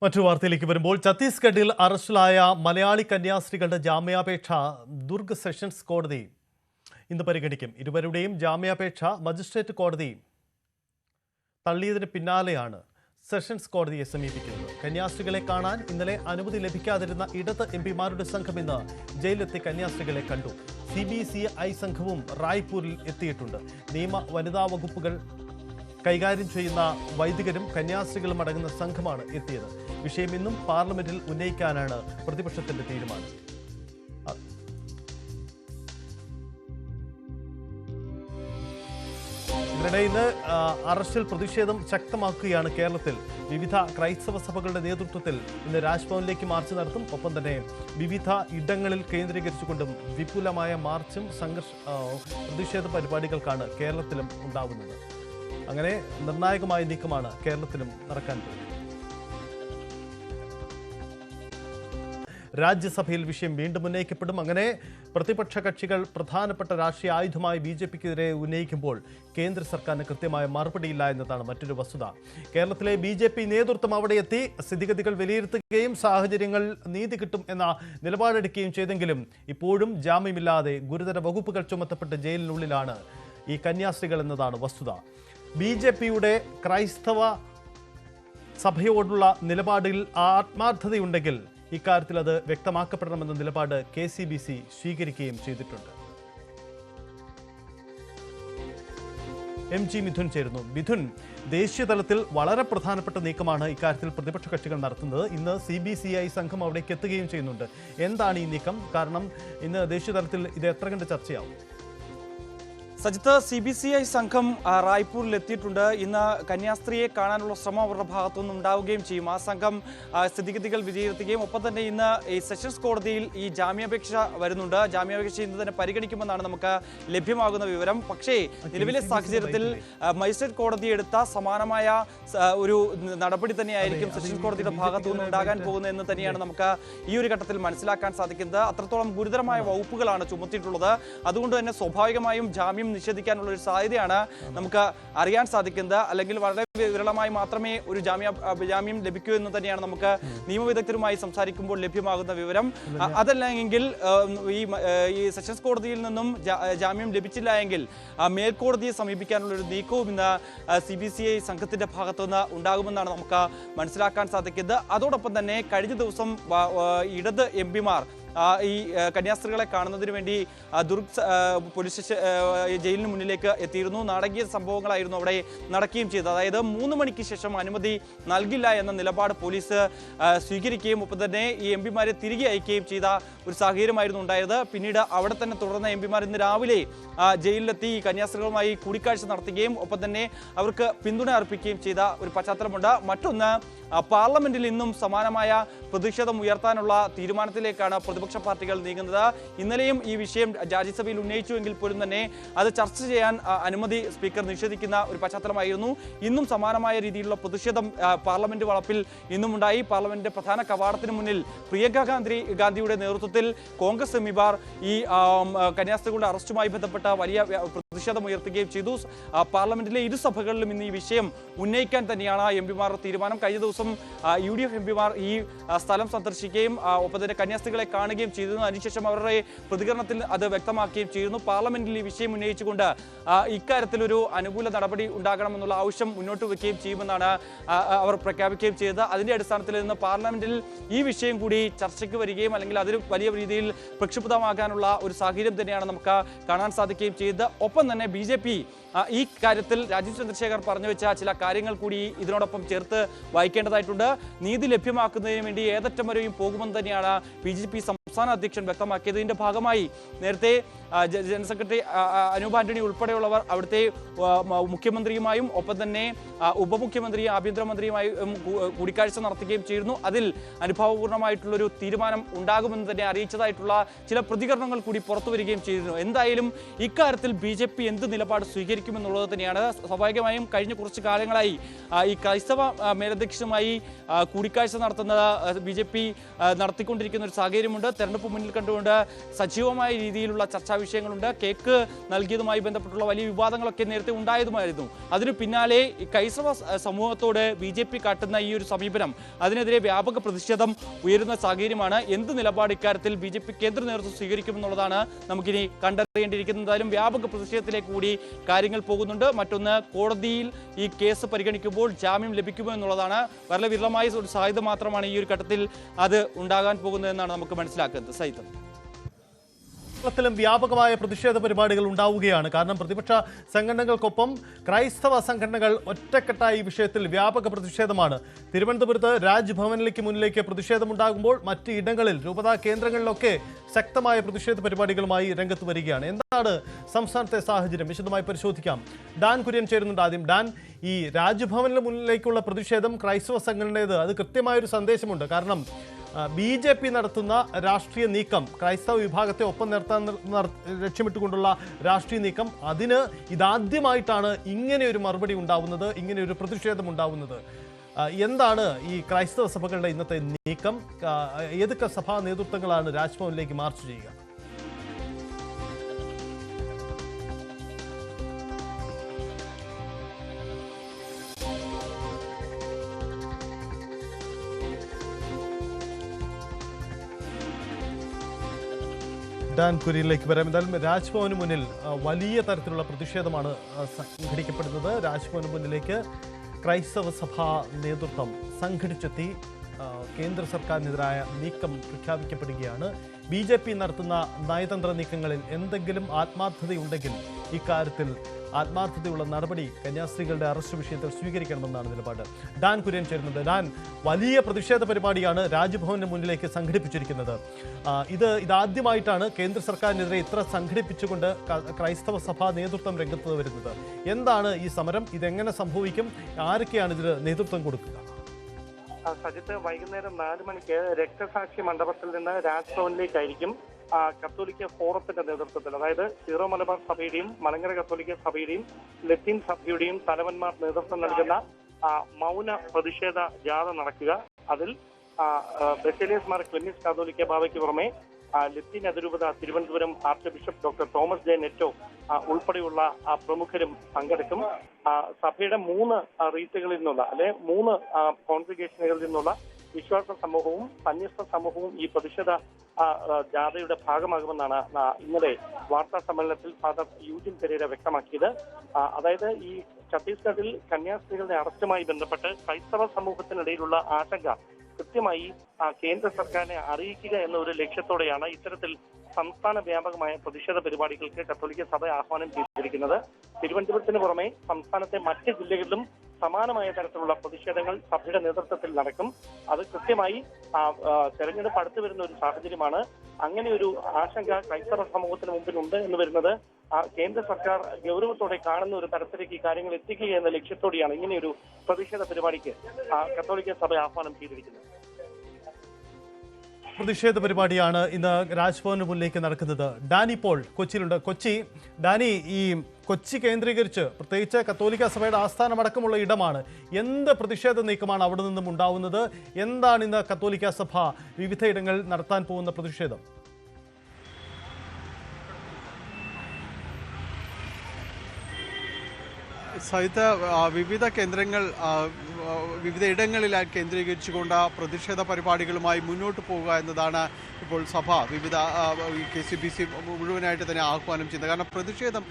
മറ്റു വാർത്തയിലേക്ക് വരുമ്പോൾ ഛത്തീസ്ഗഡിൽ അറസ്റ്റിലായ മലയാളി കന്യാസ്ത്രീകളുടെ ജാമ്യാപേക്ഷ ദുർഗ് സെഷൻസ് കോടതി ഇന്ന് പരിഗണിക്കും. ഇരുവരുടെയും ജാമ്യാപേക്ഷ മജിസ്ട്രേറ്റ് കോടതി തള്ളിയതിന് പിന്നാലെയാണ് സെഷൻസ് കോടതിയെ സമീപിക്കുന്നത്. കന്യാസ്ത്രീകളെ കാണാൻ ഇന്നലെ അനുമതി ലഭിക്കാതിരുന്ന ഇടത് എംപിമാരുടെ സംഘം ഇന്ന് ജയിലിലെത്തി കന്യാസ്ത്രീകളെ കണ്ടു. CBCI സംഘവും റായ്പൂരിൽ എത്തിയിട്ടുണ്ട്. നിയമ വനിതാ വകുപ്പുകൾ കൈകാര്യം ചെയ്യുന്ന വൈദികരും കന്യാസ്ത്രീകളും അടങ്ങുന്ന സംഘമാണ് എത്തിയത്. വിഷയം ഇന്നും പാർലമെന്റിൽ ഉന്നയിക്കാനാണ് പ്രതിപക്ഷത്തിന്റെ തീരുമാനം. ഇതിനിടെ ഇന്ന് അറസ്റ്റിൽ പ്രതിഷേധം ശക്തമാക്കുകയാണ് കേരളത്തിൽ. വിവിധ ക്രൈസ്തവ സഭകളുടെ നേതൃത്വത്തിൽ ഇന്ന് രാജ്ഭവനിലേക്ക് മാർച്ച് നടത്തും. ഒപ്പം തന്നെ വിവിധ ഇടങ്ങളിൽ കേന്ദ്രീകരിച്ചുകൊണ്ടും വിപുലമായ മാർച്ചും പ്രതിഷേധ പരിപാടികൾക്കാണ് കേരളത്തിലും ഉണ്ടാവുന്നത്. അങ്ങനെ നിർണായകമായ നീക്കമാണ് കേരളത്തിലും നടക്കാൻ പോകുന്നത്. രാജ്യസഭയിൽ വിഷയം വീണ്ടും ഉന്നയിക്കപ്പെടും. അങ്ങനെ പ്രതിപക്ഷ കക്ഷികൾ പ്രധാനപ്പെട്ട രാഷ്ട്രീയ ആയുധമായി BJPക്കെതിരെ ഉന്നയിക്കുമ്പോൾ കേന്ദ്ര സർക്കാരിന് കൃത്യമായ മറുപടിയില്ല എന്നതാണ് മറ്റൊരു വസ്തുത. കേരളത്തിലെ BJP നേതൃത്വം അവിടെ എത്തി സ്ഥിതിഗതികൾ വിലയിരുത്തുകയും സാഹചര്യങ്ങൾ നീതി കിട്ടും എന്ന നിലപാടെടുക്കുകയും ചെയ്തെങ്കിലും ഇപ്പോഴും ജാമ്യമില്ലാതെ ഗുരുതര വകുപ്പുകൾ ചുമത്തപ്പെട്ട് ജയിലിനുള്ളിലാണ് ഈ കന്യാസ്ത്രീകൾ എന്നതാണ് വസ്തുത. BJPയുടെ ക്രൈസ്തവ സഭയോടുള്ള നിലപാടിൽ ആത്മാർത്ഥതയുണ്ടെങ്കിൽ ഇക്കാര്യത്തിൽ അത് വ്യക്തമാക്കപ്പെടണമെന്ന നിലപാട് KCBC സ്വീകരിക്കുകയും ചെയ്തിട്ടുണ്ട്. MG മിഥുൻ ചേരുന്നു. മിഥുൻ, ദേശീയ തലത്തിൽ വളരെ പ്രധാനപ്പെട്ട നീക്കമാണ് ഇക്കാര്യത്തിൽ പ്രതിപക്ഷ കക്ഷികൾ നടത്തുന്നത്. ഇന്ന് CBCI സംഘം അവിടേക്ക് എത്തുകയും ചെയ്യുന്നുണ്ട്. എന്താണ് ഈ നീക്കം? കാരണം ഇന്ന് ദേശീയ തലത്തിൽ ഇത് എത്ര കണ്ട് ചർച്ചയാവും? സജിത്ത്, CBCI സംഘം റായ്പൂരിൽ എത്തിയിട്ടുണ്ട്. ഇന്ന് കന്യാസ്ത്രീയെ കാണാനുള്ള ശ്രമം അവരുടെ ഭാഗത്തുനിന്ന് ഉണ്ടാവുകയും ചെയ്യും. ആ സംഘം സ്ഥിതിഗതികൾ വിലയിരുത്തുകയും ഒപ്പം തന്നെ ഇന്ന് ഈ സെഷൻസ് കോടതിയിൽ ഈ ജാമ്യാപേക്ഷ വരുന്നുണ്ട്. ജാമ്യാപേക്ഷ ഇന്ന് തന്നെ പരിഗണിക്കുമെന്നാണ് നമുക്ക് ലഭ്യമാകുന്ന വിവരം. പക്ഷേ നിലവിലെ സാഹചര്യത്തിൽ മജിസ്ട്രേറ്റ് കോടതി എടുത്ത സമാനമായ ഒരു നടപടി തന്നെയായിരിക്കും സെഷൻസ് കോടതിയുടെ ഭാഗത്തുനിന്ന് ഉണ്ടാകാൻ പോകുന്നതെന്ന് തന്നെയാണ് നമുക്ക് ഈ ഒരു ഘട്ടത്തിൽ മനസ്സിലാക്കാൻ സാധിക്കുന്നത്. അത്രത്തോളം ഗുരുതരമായ വകുപ്പുകളാണ് ചുമത്തിയിട്ടുള്ളത്. അതുകൊണ്ട് തന്നെ സ്വാഭാവികമായും ജാമ്യം നിഷേധിക്കാനുള്ള ഒരു സാധ്യതയാണ് നമുക്ക് അറിയാൻ സാധിക്കുന്നത്. അല്ലെങ്കിൽ വളരെ വിരളമായി മാത്രമേ ഒരു ജാമ്യം ലഭിക്കൂ എന്ന് തന്നെയാണ് നമുക്ക് നിയമവിദഗ്ധരുമായി സംസാരിക്കുമ്പോൾ ലഭ്യമാകുന്ന വിവരം. അതല്ലെങ്കിൽ ഈ സെഷൻസ് കോടതിയിൽ നിന്നും ജാമ്യം ലഭിച്ചില്ല എങ്കിൽ മേൽക്കോടതിയെ സമീപിക്കാനുള്ള ഒരു നീക്കവും ഇന്ന് CBCI സംഘത്തിന്റെ ഭാഗത്തുനിന്ന് ഉണ്ടാകുമെന്നാണ് നമുക്ക് മനസ്സിലാക്കാൻ സാധിക്കുന്നത്. അതോടൊപ്പം തന്നെ കഴിഞ്ഞ ദിവസം ഇടത് MPമാർ ഈ കന്യാസ്ത്രീകളെ കാണുന്നതിന് വേണ്ടി ദുർഗ് പോലീസ് ജയിലിന് മുന്നിലേക്ക് എത്തിയിരുന്നു. നാടകീയ സംഭവങ്ങളായിരുന്നു അവിടെ നടക്കുകയും ചെയ്തത്. അതായത് 3 മണിക്ക് ശേഷം അനുമതി നൽകില്ല എന്ന നിലപാട് പോലീസ് സ്വീകരിക്കുകയും ഒപ്പം തന്നെ ഈ MPമാരെ തിരികെ അയക്കുകയും ചെയ്ത ഒരു സാഹചര്യമായിരുന്നു ഉണ്ടായത്. പിന്നീട് അവിടെ തന്നെ തുടർന്ന MPമാർ ഇന്ന് രാവിലെ ജയിലിലെത്തി കന്യാസ്ത്രീകളുമായി കൂടിക്കാഴ്ച നടത്തുകയും ഒപ്പം തന്നെ അവർക്ക് പിന്തുണ അർപ്പിക്കുകയും ചെയ്ത ഒരു പശ്ചാത്തലമുണ്ട്. മറ്റൊന്ന്, പാർലമെന്റിൽ ഇന്നും സമാനമായ പ്രതിഷേധം ഉയർത്താനുള്ള തീരുമാനത്തിലേക്കാണ് പ്രതിപക്ഷ പാർട്ടികൾ നീങ്ങുന്നത്. ഇന്നലെയും ഈ വിഷയം രാജ്യസഭയിൽ ഉന്നയിച്ചുവെങ്കിൽ പോലും തന്നെ അത് ചർച്ച ചെയ്യാൻ അനുമതി സ്പീക്കർ നിഷേധിക്കുന്ന ഒരു പശ്ചാത്തലമായിരുന്നു. ഇന്നും സമാനമായ രീതിയിലുള്ള പ്രതിഷേധം പാർലമെന്റ് വളപ്പിൽ ഇന്നും ഉണ്ടായി. പാർലമെന്റിന്റെ പ്രധാന കവാടത്തിന് മുന്നിൽ പ്രിയങ്ക ഗാന്ധിയുടെ നേതൃത്വത്തിൽ കോൺഗ്രസ് MPമാർ ഈ കന്യാസ്ത്രീകളുടെ അറസ്റ്റുമായി ബന്ധപ്പെട്ട വലിയ പ്രതിഷേധം ഉയർത്തുകയും ചെയ്തു. പാർലമെന്റിലെ ഇരുസഭകളിലും ഇന്ന് ഈ വിഷയം ഉന്നയിക്കാൻ തന്നെയാണ് MPമാരുടെ തീരുമാനം. കഴിഞ്ഞ ദിവസം UDF MPമാർ ഈ സ്ഥലം സന്ദർശിക്കുകയും ഒപ്പം തന്നെ കന്യാസ്ത്രീകളെ കാണുകയും ചെയ്തിരുന്നു. അതിനുശേഷം അവരുടെ പ്രതികരണത്തിൽ അത് വ്യക്തമാക്കുകയും ചെയ്യുന്നു. പാർലമെന്റിൽ ഈ വിഷയം ഉന്നയിച്ചുകൊണ്ട് ഇക്കാര്യത്തിൽ ഒരു അനുകൂല നടപടി ഉണ്ടാകണമെന്നുള്ള ആവശ്യം മുന്നോട്ട് വയ്ക്കുകയും ചെയ്യുമെന്നാണ് അവർ പ്രഖ്യാപിക്കുകയും ചെയ്തത്. അതിന്റെ അടിസ്ഥാനത്തിൽ നിന്ന് പാർലമെന്റിൽ ഈ വിഷയം കൂടി ചർച്ചയ്ക്ക് വരികയും അല്ലെങ്കിൽ അതിൽ വലിയ രീതിയിൽ പ്രക്ഷുബ്ധമാകാനുള്ള ഒരു സാഹചര്യം തന്നെയാണ് നമുക്ക് കാണാൻ സാധിക്കുകയും ചെയ്തത്. ഒപ്പം തന്നെ BJP ഈ കാര്യത്തിൽ രാജീവ് ചന്ദ്രശേഖർ പറഞ്ഞു വെച്ച ചില കാര്യങ്ങൾ കൂടി ഇതിനോടൊപ്പം ചേർത്ത് വായിക്കേണ്ടതായിട്ടുണ്ട്. നീതി ലഭ്യമാക്കുന്നതിന് വേണ്ടി ഏതറ്റം വരെയും പോകുമെന്ന് തന്നെയാണ് BJP സംസ്ഥാന അധ്യക്ഷൻ വ്യക്തമാക്കിയത്. ഇതിന്റെ ഭാഗമായി നേരത്തെ ജനറൽ സെക്രട്ടറി അനൂപ് ആന്റണി ഉൾപ്പെടെയുള്ളവർ അവിടുത്തെ മുഖ്യമന്ത്രിയുമായും ഒപ്പം തന്നെ ഉപമുഖ്യമന്ത്രിയും ആഭ്യന്തരമന്ത്രിയുമായും കൂടിക്കാഴ്ച നടത്തുകയും ചെയ്തിരുന്നു. അതിൽ അനുഭാവപൂർണ്ണമായിട്ടുള്ളൊരു തീരുമാനം ഉണ്ടാകുമെന്ന് തന്നെ അറിയിച്ചതായിട്ടുള്ള ചില പ്രതികരണങ്ങൾ കൂടി പുറത്തു വരികയും ചെയ്തിരുന്നു. എന്തായാലും ഇക്കാര്യത്തിൽ BJP BJP എന്ത് നിലപാട് സ്വീകരിക്കുമെന്നുള്ളത് തന്നെയാണ്. സ്വാഭാവികമായും കഴിഞ്ഞ കുറച്ച് കാലങ്ങളായി ഈ ക്രൈസ്തവ മേലധ്യക്ഷനുമായി കൂടിക്കാഴ്ച നടത്തുന്നത് BJP നടത്തിക്കൊണ്ടിരിക്കുന്ന ഒരു സാഹചര്യമുണ്ട്. തെരഞ്ഞെടുപ്പ് മുന്നിൽ കണ്ടുകൊണ്ട് സജീവമായ രീതിയിലുള്ള ചർച്ചാ വിഷയങ്ങളുണ്ട്. കേക്ക് നൽകിയതുമായി ബന്ധപ്പെട്ടുള്ള വലിയ വിവാദങ്ങളൊക്കെ നേരത്തെ ഉണ്ടായതുമായിരുന്നു. അതിനു പിന്നാലെ ഈ ക്രൈസ്തവ സമൂഹത്തോട് BJP കാട്ടുന്ന ഈ ഒരു സമീപനം, അതിനെതിരെ വ്യാപക പ്രതിഷേധം ഉയരുന്ന സാഹചര്യമാണ്. എന്ത് നിലപാട് ഇക്കാര്യത്തിൽ BJP കേന്ദ്ര നേതൃത്വം സ്വീകരിക്കുമെന്നുള്ളതാണ് നമുക്കിനി കണ്ടറിയേണ്ടിയിരിക്കുന്നത്. എന്തായാലും വ്യാപക പ്രതിഷേധത്തിലേക്ക് കൂടി കാര്യങ്ങൾ പോകുന്നുണ്ട്. മറ്റൊന്ന്, കോടതിയിൽ ഈ കേസ് പരിഗണിക്കുമ്പോൾ ജാമ്യം ലഭിക്കുമോ എന്നുള്ളതാണ്. വളരെ വിരളമായ ഒരു സാധ്യത മാത്രമാണ് ഈ ഒരു ഘട്ടത്തിൽ അത് ഉണ്ടാകാൻ പോകുന്നതെന്നാണ് നമുക്ക് മനസ്സിലാക്കുന്നത്. സൈതം, കേരളത്തിലും വ്യാപകമായ പ്രതിഷേധ പരിപാടികൾ ഉണ്ടാവുകയാണ്. കാരണം പ്രതിപക്ഷ സംഘടനകൾക്കൊപ്പം ക്രൈസ്തവ സംഘടനകൾ ഒറ്റക്കെട്ടായി ഈ വിഷയത്തിൽ വ്യാപക പ്രതിഷേധമാണ്. തിരുവനന്തപുരത്ത് രാജ്ഭവനിലേക്ക് മുന്നിലേക്ക് പ്രതിഷേധമുണ്ടാകുമ്പോൾ മറ്റ് ഇടങ്ങളിൽ രൂപതാ കേന്ദ്രങ്ങളിലൊക്കെ ശക്തമായ പ്രതിഷേധ പരിപാടികളുമായി രംഗത്ത് വരികയാണ്. എന്താണ് സംസ്ഥാനത്തെ സാഹചര്യം? വിശദമായി പരിശോധിക്കാം. ഡാൻ കുര്യൻ ചേരുന്നുണ്ട്. ആദ്യം ഡാൻ, ഈ രാജ്ഭവനിന് മുന്നിലേക്കുള്ള പ്രതിഷേധം ക്രൈസ്തവ സംഘടനയുടേത്, അത് കൃത്യമായൊരു സന്ദേശമുണ്ട്. കാരണം BJP നടത്തുന്ന രാഷ്ട്രീയ നീക്കം, ക്രൈസ്തവ വിഭാഗത്തെ ഒപ്പം നിർത്താൻ ലക്ഷ്യമിട്ടുകൊണ്ടുള്ള രാഷ്ട്രീയ നീക്കം, അതിന് ഇതാദ്യമായിട്ടാണ് ഇങ്ങനെയൊരു മറുപടി ഉണ്ടാവുന്നത്, ഇങ്ങനെയൊരു പ്രതിഷേധം ഉണ്ടാവുന്നത്. എന്താണ് ഈ ക്രൈസ്തവ സഭകളുടെ ഇന്നത്തെ നീക്കം? ഏതൊക്കെ സഭാ നേതൃത്വങ്ങളാണ് രാജ്ഭവനിലേക്ക് മാർച്ച് ചെയ്യുക? ഡാൻ കുര്യനിലേക്ക് വരാം. എന്തായാലും രാജ്ഭവന് മുന്നിൽ വലിയ തരത്തിലുള്ള പ്രതിഷേധമാണ് സംഘടിക്കപ്പെടുന്നത്. രാജ്ഭവന് മുന്നിലേക്ക് ക്രൈസ്തവ സഭാ നേതൃത്വം സംഘടിച്ചെത്തി കേന്ദ്ര സർക്കാരിനെതിരായ നീക്കം പ്രഖ്യാപിക്കപ്പെടുകയാണ്. BJP നടത്തുന്ന നയതന്ത്ര നീക്കങ്ങളിൽ എന്തെങ്കിലും ആത്മാർത്ഥതയുണ്ടെങ്കിൽ ഇക്കാര്യത്തിൽ ആത്മാർത്ഥതയുള്ള നടപടി കന്യാസ്ത്രീകളുടെ അറസ്റ്റ് വിഷയത്തിൽ സ്വീകരിക്കണമെന്നാണ് നിലപാട്. ഡാൻ കുര്യൻ ചേരുന്നുണ്ട്. ഡാൻ, വലിയ പ്രതിഷേധ പരിപാടിയാണ് രാജ്ഭവന് മുന്നിലേക്ക് സംഘടിപ്പിച്ചിരിക്കുന്നത്. ഇതാദ്യമായിട്ടാണ് കേന്ദ്ര സർക്കാരിനെതിരെ ഇത്ര സംഘടിപ്പിച്ചുകൊണ്ട് ക്രൈസ്തവ സഭാ നേതൃത്വം രംഗത്ത് വരുന്നത്. എന്താണ് ഈ സമരം? ഇതെങ്ങനെ സംഭവിക്കും? ആരൊക്കെയാണ് ഇതിന് നേതൃത്വം കൊടുക്കുക? സജിത്ത്, വൈകുന്നേരം 4 മണിക്ക് രക്തസാക്ഷി മണ്ഡപത്തിൽ നിന്ന് രാജ്ഭവനിലേക്കായിരിക്കും കത്തോലിക്ക ഫോറത്തിന്റെ നേതൃത്വത്തിൽ, അതായത് സീറോ മലബാർ സഭയുടെയും മലങ്കര കത്തോലിക്ക സഭയുടെയും ലത്തീൻ സഭയുടെയും തലവന്മാർ നേതൃത്വം നൽകുന്ന മൗന പ്രതിഷേധ ജാഥ നടക്കുക. അതിൽ ബെസേലിയസ് മാർ ക്ലെമീസ് കാതോലിക്ക ബാവയ്ക്ക് പുറമെ ലത്തീൻ അതിരൂപത Thiruvananthapuram archbishop doctor Thomas J Netto ഉൾപ്പെടെയുള്ള പ്രമുഖരും പങ്കെടുക്കും. സഭയുടെ 3 റീത്തുകളിൽ നിന്നുള്ള 3 കോൺഗ്രിഗേഷനുകളിൽ നിന്നുള്ള വിശ്വാസ സമൂഹവും സന്യസ്ത സമൂഹവും ഈ പ്രതിഷേധ ജാഥയുടെ ഭാഗമാകുമെന്നാണ് ഇന്നലെ വാർത്താ സമ്മേളനത്തിൽ ഫാദർ യൂജിൻ പെരേര വ്യക്തമാക്കിയത്. അതായത് ഈ ഛത്തീസ്ഗഡിൽ കന്യാസ്ത്രീകളുടെ അറസ്റ്റുമായി ബന്ധപ്പെട്ട് ക്രൈസ്തവ സമൂഹത്തിനിടയിലുള്ള ആശങ്ക കൃത്യമായി കേന്ദ്ര സർക്കാരിനെ അറിയിക്കുക എന്ന ഒരു ലക്ഷ്യത്തോടെയാണ് ഇത്തരത്തിൽ സംസ്ഥാന വ്യാപകമായ പ്രതിഷേധ പരിപാടികൾക്ക് കത്തോലിക്ക സഭ ആഹ്വാനം ചെയ്തിരിക്കുന്നത്. തിരുവനന്തപുരത്തിന് പുറമെ സംസ്ഥാനത്തെ മറ്റ് ജില്ലകളിലും സമാനമായ തരത്തിലുള്ള പ്രതിഷേധങ്ങൾ സഭയുടെ നേതൃത്വത്തിൽ നടക്കും. അത് കൃത്യമായി തെരഞ്ഞെടുപ്പ് അടുത്തു വരുന്ന ഒരു സാഹചര്യമാണ്. അങ്ങനെ ഒരു ആശങ്ക ക്രൈസ്തവ സമൂഹത്തിന് മുമ്പിലുണ്ട് എന്ന് വരുന്നത് കേന്ദ്ര സർക്കാർ ഗൗരവത്തോടെ കാണുന്ന ഒരു തരത്തിലേക്ക് ഈ കാര്യങ്ങൾ എത്തിക്കുക എന്ന ലക്ഷ്യത്തോടെയാണ് ഇങ്ങനെയൊരു പ്രതിഷേധ പരിപാടിക്ക് കത്തോലിക്ക സഭ ആഹ്വാനം ചെയ്തിരിക്കുന്നത്. പ്രതിഷേധ പരിപാടിയാണ് ഇന്ന് രാജ്ഭവന് മുന്നിലേക്ക് നടക്കുന്നത്. Dani Paul കൊച്ചിയിലുണ്ട്. ഡാനി, ഈ കൊച്ചി കേന്ദ്രീകരിച്ച് പ്രത്യേകിച്ച് കത്തോലിക്ക സഭയുടെ ആസ്ഥാനമടക്കമുള്ള ഇടമാണ്. എന്ത് പ്രതിഷേധ നീക്കമാണ് അവിടെ നിന്നും ഉണ്ടാവുന്നത്? എന്താണ് ഇന്ന് കത്തോലിക്ക സഭ വിവിധയിടങ്ങളിൽ നടത്താൻ പോകുന്ന പ്രതിഷേധം? സഹിത വിവിധ കേന്ദ്രങ്ങൾ വിവിധ ഇടങ്ങളിലായി കേന്ദ്രീകരിച്ചുകൊണ്ട് പ്രതിഷേധ പരിപാടികളുമായി മുന്നോട്ട് പോകുക എന്നതാണ് ഇപ്പോൾ സഭ വിവിധ KCBC മുഴുവനായിട്ട് തന്നെ ആഹ്വാനം ചെയ്യുന്നത്. കാരണം പ്രതിഷേധം